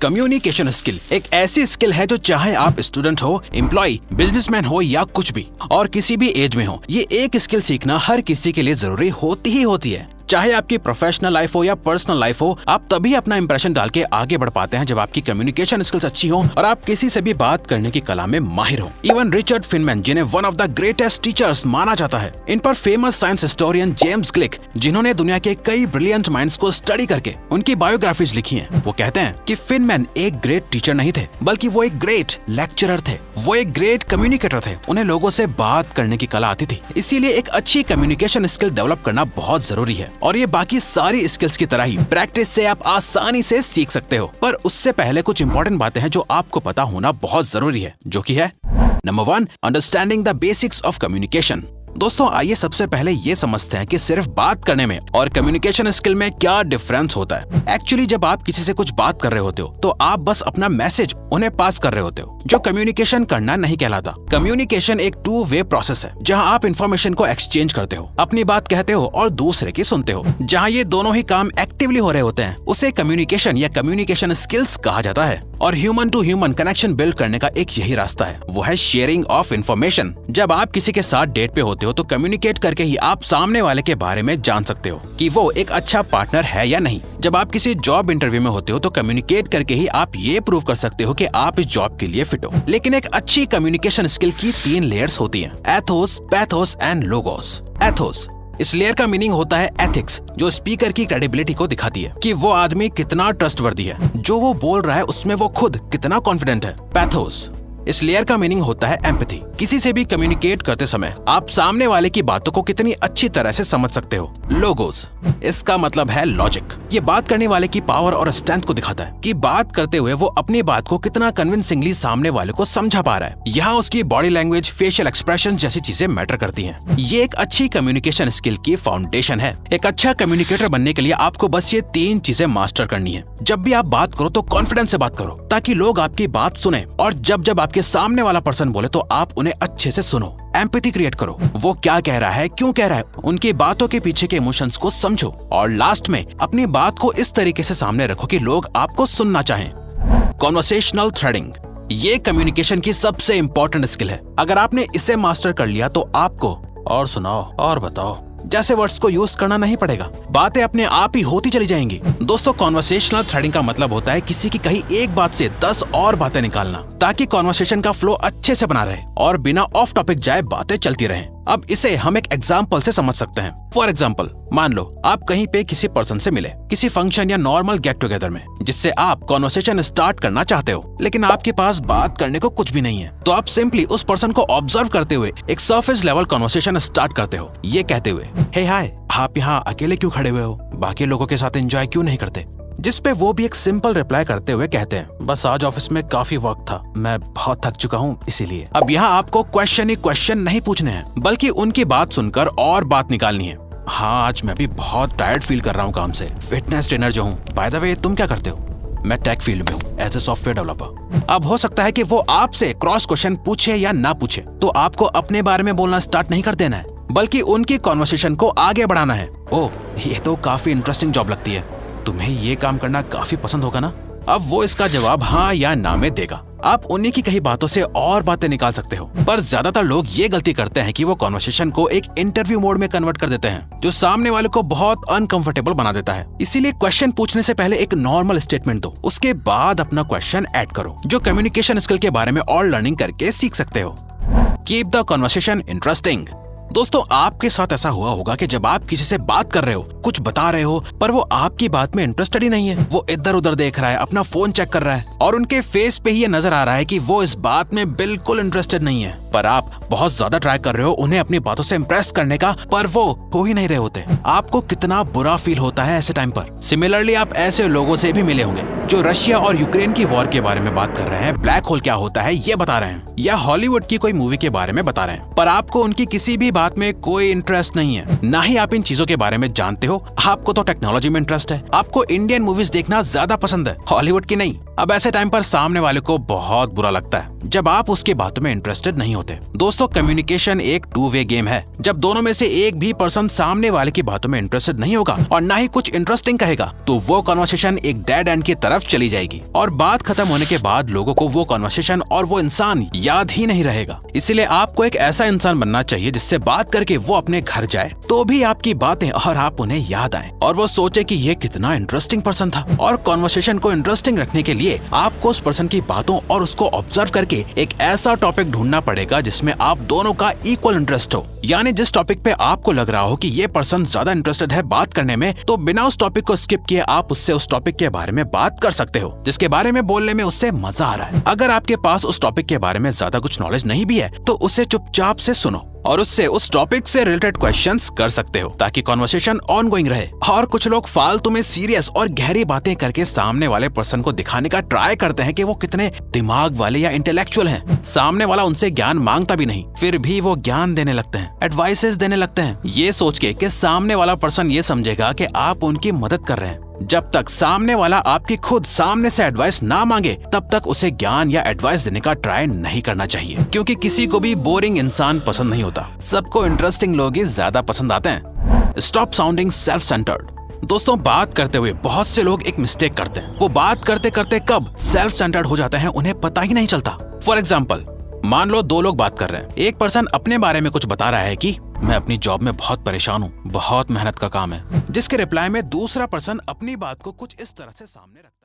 Communication skill एक ऐसी skill है जो चाहे आप स्टूडेंट हो, एम्प्लॉय, बिजनेसमैन हो या कुछ भी और किसी भी एज में हो, ये एक स्किल सीखना हर किसी के लिए जरूरी होती ही होती है। चाहे आपकी प्रोफेशनल लाइफ हो या पर्सनल लाइफ हो, आप तभी अपना इंप्रेशन डाल के आगे बढ़ पाते हैं जब आपकी कम्युनिकेशन स्किल्स अच्छी हो और आप किसी से भी बात करने की कला में माहिर हो। इवन रिचर्ड फिनमैन, जिन्हें one of the greatest teachers माना जाता है, इन पर famous science historian James click, जिन्होंने दुनिया के कई ब्रिलियंट माइंड्स को स्टडी करके उनकी बायोग्राफीज लिखी हैं, वो कहते हैं कि फिनमैन एक ग्रेट टीचर नहीं थे, बल्कि वो एक ग्रेट लेक्चरर थे। वो एक ग्रेट कम्युनिकेटर थे। उन्हें लोगों से बात करने की कला आती थी। इसीलिए एक अच्छी कम्युनिकेशन स्किल डेवलप करना बहुत जरूरी है और ये बाकी सारी स्किल्स की तरह ही प्रैक्टिस से आप आसानी से सीख सकते हो। पर उससे पहले कुछ इंपॉर्टेंट बातें हैं जो आपको पता होना बहुत जरूरी है, जो कि है number 1, understanding the basics of communication. दोस्तों, आइए सबसे पहले ये समझते हैं कि सिर्फ बात करने में और कम्युनिकेशन स्किल में क्या डिफरेंस होता है। एक्चुअली जब आप किसी से कुछ बात कर रहे होते हो तो आप बस अपना मैसेज उन्हें पास कर रहे होते हो, जो कम्युनिकेशन करना नहीं कहलाता। कम्युनिकेशन एक 2 वे प्रोसेस है, जहां आप इन्फॉर्मेशन को एक्सचेंज करते हो, अपनी बात कहते हो और दूसरे की सुनते हो। जहां ये दोनों ही काम एक्टिवली हो रहे होते हैं, उसे कम्युनिकेशन या कम्युनिकेशन स्किल्स कहा जाता है। और human to human connection build करने का एक यही रास्ता है, वो है शेयरिंग ऑफ इन्फॉर्मेशन। जब आप किसी के साथ डेट पे होते हो तो कम्युनिकेट करके ही आप सामने वाले के बारे में जान सकते हो कि वो एक अच्छा पार्टनर है या नहीं। जब आप किसी जॉब इंटरव्यू में होते हो तो कम्युनिकेट करके ही आप ये प्रूव कर सकते हो कि आप इस जॉब के लिए फिट हो। लेकिन एक अच्छी कम्युनिकेशन स्किल की 3 लेयर्स होती हैं, Athos, pathos and logos. Athos, इस लेयर का मीनिंग होता है एथिक्स, जो स्पीकर की क्रेडिबिलिटी को दिखाती है कि वो आदमी कितना ट्रस्टवर्दी है, जो वो बोल रहा है उसमें वो खुद कितना कॉन्फिडेंट है। पैथोस, इस लेयर का मीनिंग होता है एम्पैथी। किसी से भी कम्युनिकेट करते समय आप सामने वाले की बातों को कितनी अच्छी तरह से समझ सकते हो। लोगोस, इसका मतलब है लॉजिक। ये बात करने वाले की पावर और स्ट्रेंथ को दिखाता है कि बात करते हुए वो अपनी बात को कितना कन्विंसिंगली सामने वाले को समझा पा रहा है। यहाँ उसकी बॉडी लैंग्वेज, फेशियल एक्सप्रेशन जैसी चीजें मैटर करती हैं। ये एक अच्छी कम्युनिकेशन स्किल की फाउंडेशन है। एक अच्छा कम्युनिकेटर बनने के लिए आपको बस ये 3 चीजें मास्टर करनी है। जब भी आप बात करो तो कॉन्फिडेंस से बात करो, ताकि लोग आपकी बात सुने, और जब आपके सामने वाला पर्सन बोले तो आप उन्हें अच्छे से सुनो। एम्पैथी क्रिएट करो, वो क्या कह रहा है, क्यों कह रहा है, उनकी बातों के पीछे के इमोशंस को समझो। और लास्ट में अपनी बात को इस तरीके से सामने रखो कि लोग आपको सुनना चाहें। कॉन्वर्सेशनल थ्रेडिंग, ये कम्युनिकेशन की सबसे इम्पोर्टेंट स्किल है। अगर आपने इसे मास्टर कर लिया तो आपको और सुनाओ और बताओ जैसे वर्ड्स को यूज करना नहीं पड़ेगा, बातें अपने आप ही होती चली जाएंगी। दोस्तों, कॉन्वर्सेशनल थ्रेडिंग का मतलब होता है किसी की कही एक बात से 10 और बातें निकालना, ताकि कॉन्वर्सेशन का फ्लो अच्छे से बना रहे और बिना ऑफ टॉपिक जाए बातें चलती रहें। अब इसे हम एक एग्जाम्पल से समझ सकते हैं। फॉर एग्जाम्पल, मान लो आप कहीं पे किसी पर्सन से मिले, किसी फंक्शन या नॉर्मल गेट टुगेदर में, जिससे आप कॉन्वर्सेशन स्टार्ट करना चाहते हो, लेकिन आपके पास बात करने को कुछ भी नहीं है। तो आप सिंपली उस पर्सन को ऑब्जर्व करते हुए एक सरफेस लेवल कॉन्वर्सेशन स्टार्ट करते हो, ये कहते हुए, हे हाय, आप यहाँ अकेले क्यों खड़े हुए हो, बाकी लोगों के साथ एंजॉय क्यों नहीं करते? जिस पे वो भी एक सिंपल रिप्लाई करते हुए कहते हैं, बस आज ऑफिस में काफी वर्क था, मैं बहुत थक चुका हूँ इसीलिए। अब यहाँ आपको क्वेश्चन ही क्वेश्चन नहीं पूछने हैं, बल्कि उनकी बात सुनकर और बात निकालनी है। हाँ, आज मैं भी बहुत टायर्ड फील कर रहा हूँ काम से, फिटनेस ट्रेनर जो हूँ। बाय द वे, तुम क्या करते हो? मैं टेक फील्ड में हूँ, एज ए सॉफ्टवेयर डेवलपर। अब हो सकता है कि वो आपसे क्रॉस क्वेश्चन पूछे या ना पूछे, तो आपको अपने बारे में बोलना स्टार्ट नहीं कर देना है, बल्कि उनकी कॉन्वर्सेशन को आगे बढ़ाना है। ओह, ये तो काफी इंटरेस्टिंग जॉब लगती है, तुम्हें ये काम करना काफी पसंद होगा ना? अब वो इसका जवाब हाँ या ना में देगा। आप उन्हीं की कही बातों से और बातें निकाल सकते हो। पर ज्यादातर लोग ये गलती करते हैं कि वो कॉन्वर्सेशन को एक इंटरव्यू मोड में कन्वर्ट कर देते हैं, जो सामने वाले को बहुत अनकंफर्टेबल बना देता है। इसीलिए क्वेश्चन पूछने से पहले एक नॉर्मल स्टेटमेंट दो, उसके बाद अपना क्वेश्चन ऐड करो, जो कम्युनिकेशन स्किल के बारे में और लर्निंग करके सीख सकते हो। Keep the conversation interesting. दोस्तों, आपके साथ ऐसा हुआ होगा कि जब आप किसी से बात कर रहे हो, कुछ बता रहे हो, पर वो आपकी बात में इंटरेस्टेड ही नहीं है। वो इधर उधर देख रहा है, अपना फोन चेक कर रहा है, और उनके फेस पे ही ये नजर आ रहा है कि वो इस बात में बिल्कुल इंटरेस्टेड नहीं है। पर आप बहुत ज्यादा ट्राई कर रहे हो उन्हें अपनी बातों से इम्प्रेस करने का, पर वो हो ही नहीं रहे होते। आपको कितना बुरा फील होता है ऐसे टाइम पर। सिमिलरली आप ऐसे लोगों से भी मिले होंगे जो रशिया और यूक्रेन की वॉर के बारे में बात कर रहे हैं, ब्लैक होल क्या होता है ये बता रहे हैं, या हॉलीवुड की कोई मूवी के बारे में बता रहे हैं, पर आपको उनकी किसी भी बात में कोई इंटरेस्ट नहीं है, ना ही आप इन चीजों के बारे में जानते हो। आपको तो टेक्नोलॉजी में इंटरेस्ट है, आपको इंडियन मूवीज देखना ज्यादा पसंद है, हॉलीवुड की नहीं। अब ऐसे टाइम पर सामने वाले को बहुत बुरा लगता है जब आप उसकी बातों में इंटरेस्टेड नहीं होते। होते। दोस्तों, कम्युनिकेशन एक टू वे गेम है। जब दोनों में से एक भी पर्सन सामने वाले की बातों में इंटरेस्टेड नहीं होगा और ना ही कुछ इंटरेस्टिंग कहेगा, तो वो कन्वर्सेशन एक डेड एंड की तरफ चली जाएगी और बात खत्म होने के बाद लोगों को वो कन्वर्सेशन और वो इंसान याद ही नहीं रहेगा। इसीलिए आपको एक ऐसा इंसान बनना चाहिए जिससे बात करके वो अपने घर जाए तो भी आपकी बातें और आप उन्हें याद आए और वो सोचे कि ये कितना इंटरेस्टिंग पर्सन था। और कॉन्वर्सेशन को इंटरेस्टिंग रखने के लिए आपको उस पर्सन की बातों और उसको ऑब्जर्व करके एक ऐसा टॉपिक ढूंढना पड़ेगा जिसमें आप दोनों का इक्वल इंटरेस्ट हो। यानी जिस टॉपिक पे आपको लग रहा हो कि ये पर्सन ज्यादा इंटरेस्टेड है बात करने में, तो बिना उस टॉपिक को स्किप किए आप उससे उस टॉपिक के बारे में बात कर सकते हो जिसके बारे में बोलने में उससे मजा आ रहा है। अगर आपके पास उस टॉपिक के बारे में ज्यादा कुछ नॉलेज नहीं भी है तो उसे चुपचाप से सुनो और उससे उस टॉपिक से रिलेटेड क्वेश्चंस कर सकते हो ताकि कॉन्वर्सेशन ऑनगोइंग रहे। और कुछ लोग फालतू में सीरियस और गहरी बातें करके सामने वाले पर्सन को दिखाने का ट्राई करते हैं कि वो कितने दिमाग वाले या इंटेलेक्चुअल हैं। सामने वाला उनसे ज्ञान मांगता भी नहीं, फिर भी वो ज्ञान देने लगते हैं, एडवाइसेस देने लगते हैं, ये सोच के कि सामने वाला पर्सन ये समझेगा कि आप उनकी मदद कर रहे हैं। जब तक सामने वाला आपकी खुद सामने से एडवाइस ना मांगे तब तक उसे ज्ञान या एडवाइस देने का ट्राई नहीं करना चाहिए, क्योंकि किसी को भी बोरिंग इंसान पसंद नहीं होता। सबको इंटरेस्टिंग लोग ही ज्यादा पसंद आते हैं। Stop sounding self centred. दोस्तों, बात करते हुए बहुत से लोग एक मिस्टेक करते हैं। वो बात करते करते कब सेल्फ सेंटर्ड हो जाते हैं उन्हें पता ही नहीं चलता। फॉर एग्जाम्पल, मान लो दो लोग बात कर रहे हैं। एक पर्सन अपने बारे में कुछ बता रहा है कि मैं अपनी जॉब में बहुत परेशान हूँ, बहुत मेहनत का काम है, जिसके रिप्लाई में दूसरा पर्सन अपनी बात को कुछ इस तरह से सामने रखता है।